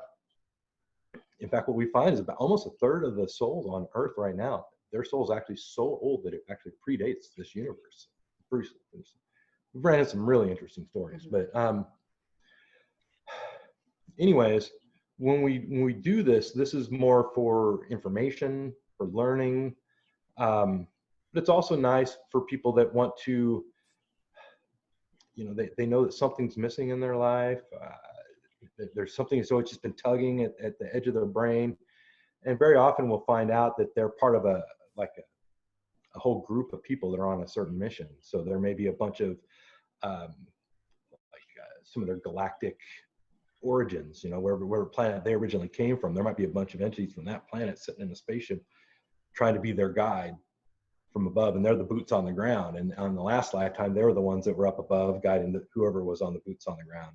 Speaker 2: fact, what we find is about almost a third of the souls on Earth right now, their soul is actually so old that it actually predates this universe. We've ran into some really interesting stories. But anyways, when we do this, this is more for information, for learning. But it's also nice for people that want to, you know, they know that something's missing in their life. There's something, so it's just been tugging at the edge of their brain. And very often we'll find out that they're part of a whole group of people that are on a certain mission. So there may be a bunch of some of their galactic origins, you know, where planet they originally came from. There might be a bunch of entities from that planet sitting in a spaceship trying to be their guide from above, and they're the boots on the ground. And on the last lifetime, they were the ones that were up above guiding whoever was on the boots on the ground,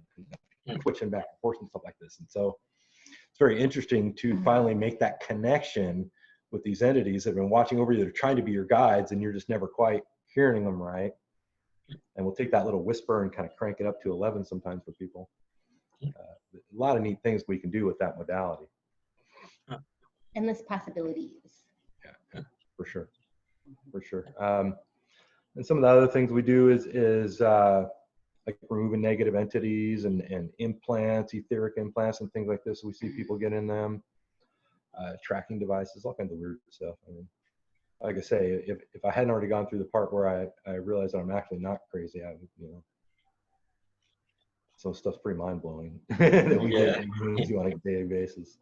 Speaker 2: and twitching back and forth and stuff like this. And so it's very interesting to finally make that connection with these entities that have been watching over you, that are trying to be your guides, and you're just never quite hearing them right. And we'll take that little whisper and kind of crank it up to 11 sometimes for people. A lot of neat things we can do with that modality.
Speaker 1: Endless possibilities.
Speaker 2: Yeah, for sure. For sure. And some of the other things we do is like removing negative entities and implants, etheric implants and things like this. We see people get in them, tracking devices, all kinds of weird stuff. I mean, like I say, if I hadn't already gone through the part where I realized that I'm actually not crazy, I would, you know, so stuff's pretty mind blowing that we get on a daily basis.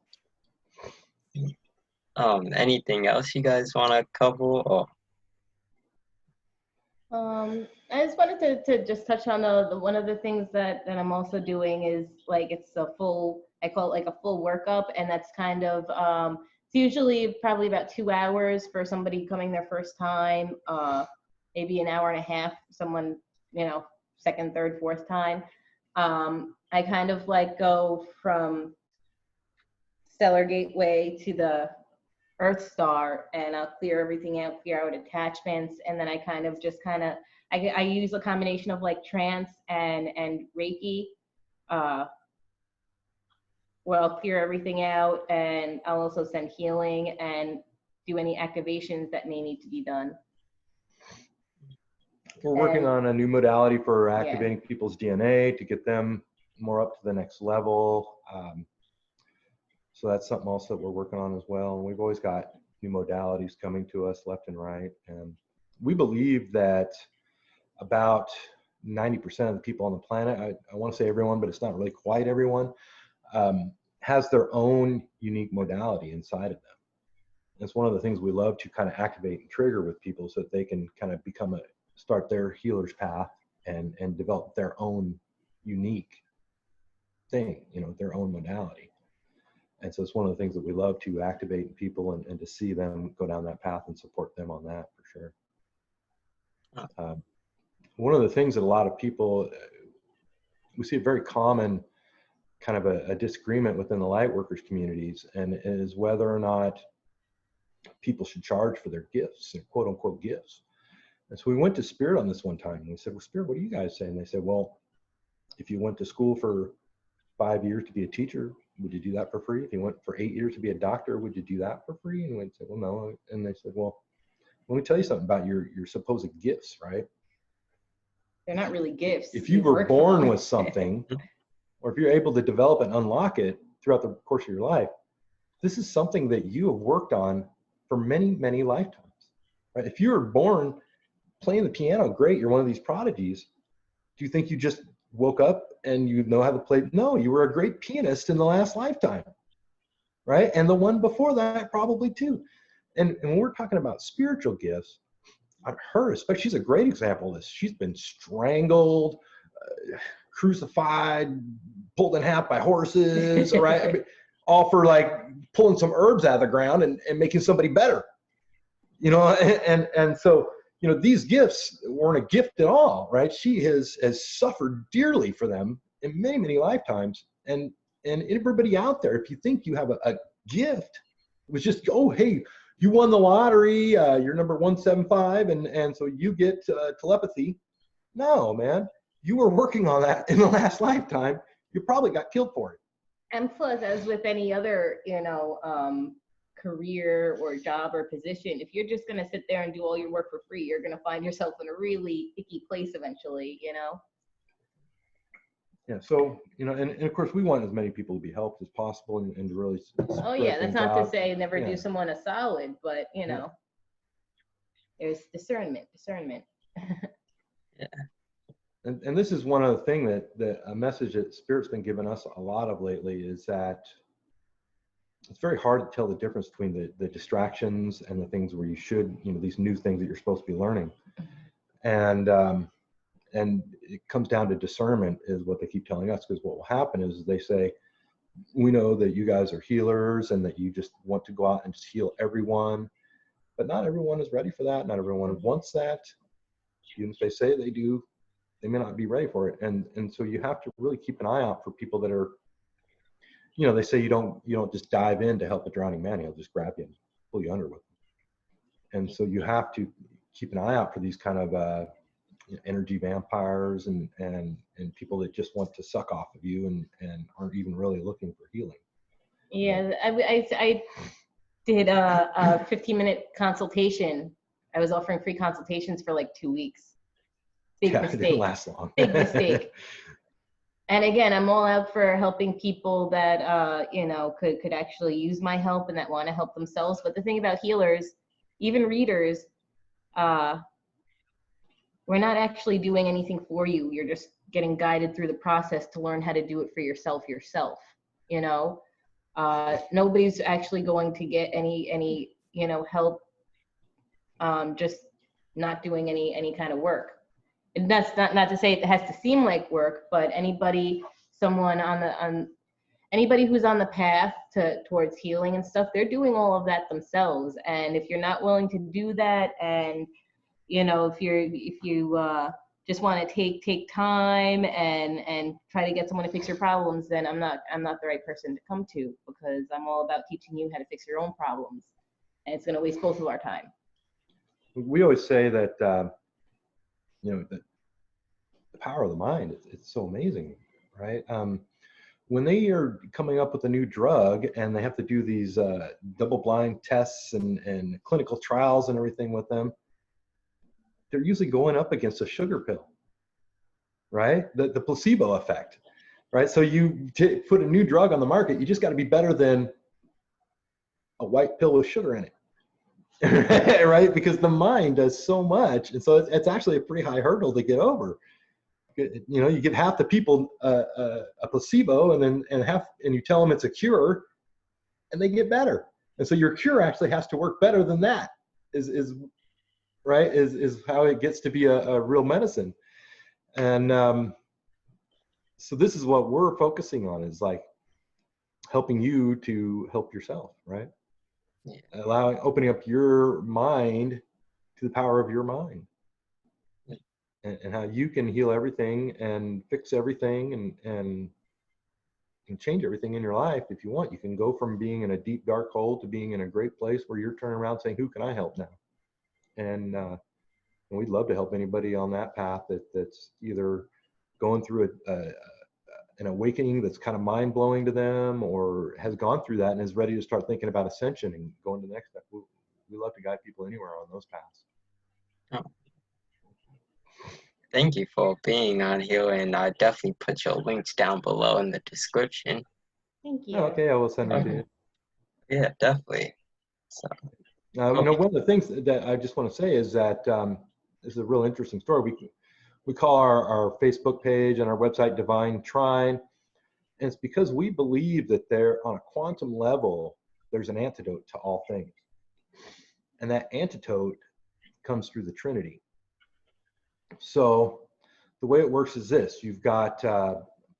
Speaker 3: Anything else you guys want to cover? Or
Speaker 1: I just wanted to just touch on the one of the things that I'm also doing is like it's a full, I call it like a full workup, and that's kind of it's usually probably about 2 hours for somebody coming their first time, maybe an hour and a half for someone, you know, second, third, fourth time. I kind of like go from Stellar Gateway to the Earth Star, and I'll clear everything out, clear out attachments, and then I kind of just I use a combination of like trance and Reiki, where I'll clear everything out, and I'll also send healing and do any activations that may need to be done.
Speaker 2: We're working on a new modality for activating
Speaker 1: Yeah.
Speaker 2: people's DNA to get them more up to the next level. So that's something else that we're working on as well. And we've always got new modalities coming to us left and right. And we believe that about 90% of the people on the planet, I want to say everyone, but it's not really quite everyone, has their own unique modality inside of them. It's one of the things we love to kind of activate and trigger with people so that they can kind of start their healer's path and develop their own unique thing, you know, their own modality. And so it's one of the things that we love to activate in people and to see them go down that path and support them on that for sure. One of the things that a lot of people, we see a very common kind of a disagreement within the light workers communities, and is whether or not people should charge for their gifts, their quote unquote gifts. And so we went to Spirit on this one time and we said, well, Spirit, what do you guys say? And they said, well, if you went to school for 5 years to be a teacher, would you do that for free? If you went for 8 years to be a doctor, would you do that for free? And we said, well, no. And they said, well, let me tell you something about your supposed gifts, right?
Speaker 1: They're not really gifts.
Speaker 2: If you were born with something, or if you're able to develop and unlock it throughout the course of your life, this is something that you have worked on for many, many lifetimes, right? If you were born playing the piano, great, you're one of these prodigies. Do you think you just woke up and you know how to play? No, you were a great pianist in the last lifetime, right? And the one before that probably too. And when we're talking about spiritual gifts, her especially, she's a great example of this. She's been strangled, crucified, pulled in half by horses, right? I mean, all for like pulling some herbs out of the ground and making somebody better, you know? And so, you know, these gifts weren't a gift at all, right? She has suffered dearly for them in many, many lifetimes. And everybody out there, if you think you have a gift, it was just, oh, hey, you won the lottery, you're number 175, and so you get telepathy. No, man, you were working on that in the last lifetime. You probably got killed for it.
Speaker 1: And plus, as with any other, you know, career or job or position, if you're just going to sit there and do all your work for free, you're going to find yourself in a really icky place eventually, you know?
Speaker 2: Yeah, so, you know, and of course we want as many people to be helped as possible and to really
Speaker 1: Oh yeah, that's not to say never
Speaker 2: Yeah.
Speaker 1: do someone a solid, but you know, there's discernment.
Speaker 3: yeah.
Speaker 2: And this is one of the things that a message that Spirit's been giving us a lot of lately is that it's very hard to tell the difference between the distractions and the things where you should, you know, these new things that you're supposed to be learning. And it comes down to discernment is what they keep telling us, because what will happen is they say, we know that you guys are healers and that you just want to go out and just heal everyone, but not everyone is ready for that. Not everyone wants that. Even if they say they do, they may not be ready for it. And so you have to really keep an eye out for people that are, you know, they say you don't just dive in to help a drowning man. He'll just grab you and pull you under with him. And so you have to keep an eye out for these kind of energy vampires and people that just want to suck off of you and aren't even really looking for healing.
Speaker 1: Yeah, I did a 15-minute consultation. I was offering free consultations for like 2 weeks. Big mistake.
Speaker 2: It didn't last long.
Speaker 1: Big mistake. And again, I'm all out for helping people that you know, could actually use my help and that want to help themselves. But the thing about healers, even readers, we're not actually doing anything for you. You're just getting guided through the process to learn how to do it for yourself, you know? Nobody's actually going to get any you know, help just not doing any kind of work. And that's not to say it has to seem like work, but anybody who's on the path towards healing and stuff, they're doing all of that themselves. And if you're not willing to do that, and you know, if you just want to take time and try to get someone to fix your problems, then I'm not the right person to come to, because I'm all about teaching you how to fix your own problems, and it's going to waste both of our time.
Speaker 2: We always say that you know, the power of the mind, it's so amazing, right? When they are coming up with a new drug and they have to do these double-blind tests and clinical trials and everything with them, they're usually going up against a sugar pill, right? The placebo effect, right? So you put a new drug on the market, you just got to be better than a white pill with sugar in it, right? Because the mind does so much, and so it's actually a pretty high hurdle to get over. You know, you give half the people a placebo, and you tell them it's a cure, and they get better. And so your cure actually has to work better than that. Is how it gets to be a real medicine. And so this is what we're focusing on, is like helping you to help yourself, right? Yeah. Opening up your mind to the power of your mind. And how you can heal everything and fix everything and change everything in your life if you want. You can go from being in a deep, dark hole to being in a great place where you're turning around saying, who can I help now? And we'd love to help anybody on that path that's either going through an awakening that's kind of mind-blowing to them, or has gone through that and is ready to start thinking about ascension and going to the next step. We love to guide people anywhere on those paths.
Speaker 3: Oh. Thank you for being on here, and I'll definitely put your links down below in the description.
Speaker 1: Thank you.
Speaker 2: Oh, okay, I will send them to you.
Speaker 3: Yeah, definitely. So,
Speaker 2: you know, one of the things that I just want to say is that this is a real interesting story. We call our Facebook page and our website Divine Trine, and it's because we believe that on a quantum level, there's an antidote to all things. And that antidote comes through the Trinity. So the way it works is this: you've got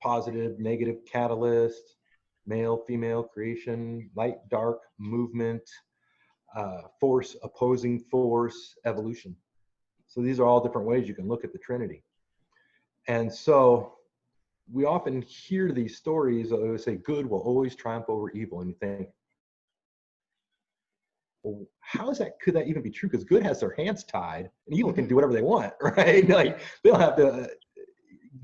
Speaker 2: positive, negative catalyst, male, female, creation, light, dark, movement, force, opposing force, evolution. So these are all different ways you can look at the Trinity. And so we often hear these stories that they say good will always triumph over evil, and you think, well, could that even be true? Because good has their hands tied and evil can do whatever they want, right? Like, they don't have to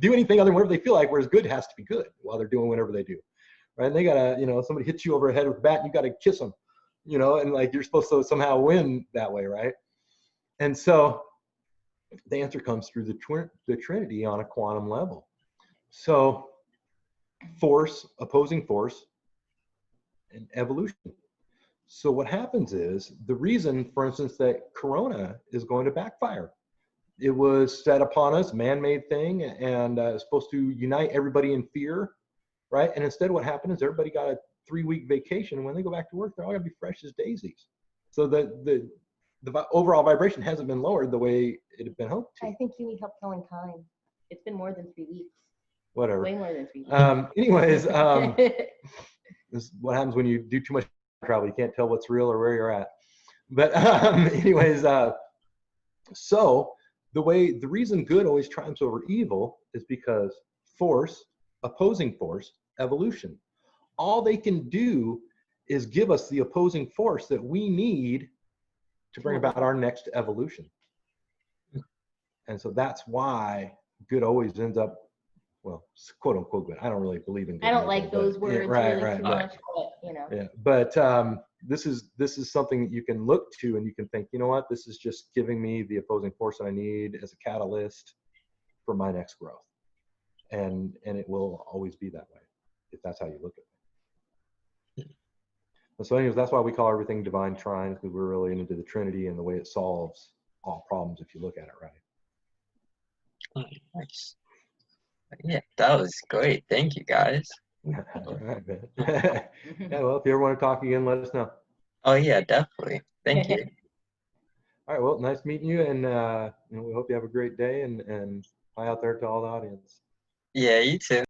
Speaker 2: do anything other than whatever they feel like, whereas good has to be good while they're doing whatever they do, right? And they gotta, you know, somebody hits you over the head with a bat and you gotta kiss them, you know, and like you're supposed to somehow win that way, right? And so the answer comes through the Trinity on a quantum level. So force, opposing force, and evolution. So what happens is, the reason, for instance, that Corona is going to backfire, it was set upon us, man-made thing, and it's supposed to unite everybody in fear, right? And instead what happened is everybody got a 3-week vacation, and when they go back to work, they're all gonna be fresh as daisies. So the overall vibration hasn't been lowered the way it had been hoped to.
Speaker 1: I think you need help telling time. It's been more than 3 weeks.
Speaker 2: Whatever.
Speaker 1: Way more than 3 weeks.
Speaker 2: Anyways, this is what happens when you do too much travel. You can't tell what's real or where you're at. But anyways, so the reason good always triumphs over evil is because force, opposing force, evolution. All they can do is give us the opposing force that we need to bring about our next evolution. And so that's why good always ends up, well, quote unquote good. I don't really believe in good.
Speaker 1: I don't like those words really too much, but you know.
Speaker 2: Yeah, but this is something that you can look to and you can think, you know what, this is just giving me the opposing force that I need as a catalyst for my next growth. And it will always be that way if that's how you look at it. So anyways, that's why we call everything Divine Trine, because we're really into the Trinity and the way it solves all problems if you look at it right.
Speaker 3: Oh, nice. Yeah, that was great. Thank you, guys.
Speaker 2: All right, man. Yeah, well, if you ever want to talk again, let us know.
Speaker 3: Oh yeah, definitely. Thank you.
Speaker 2: All right, well, nice meeting you, and we hope you have a great day, and hi out there to all the audience.
Speaker 3: Yeah, you too.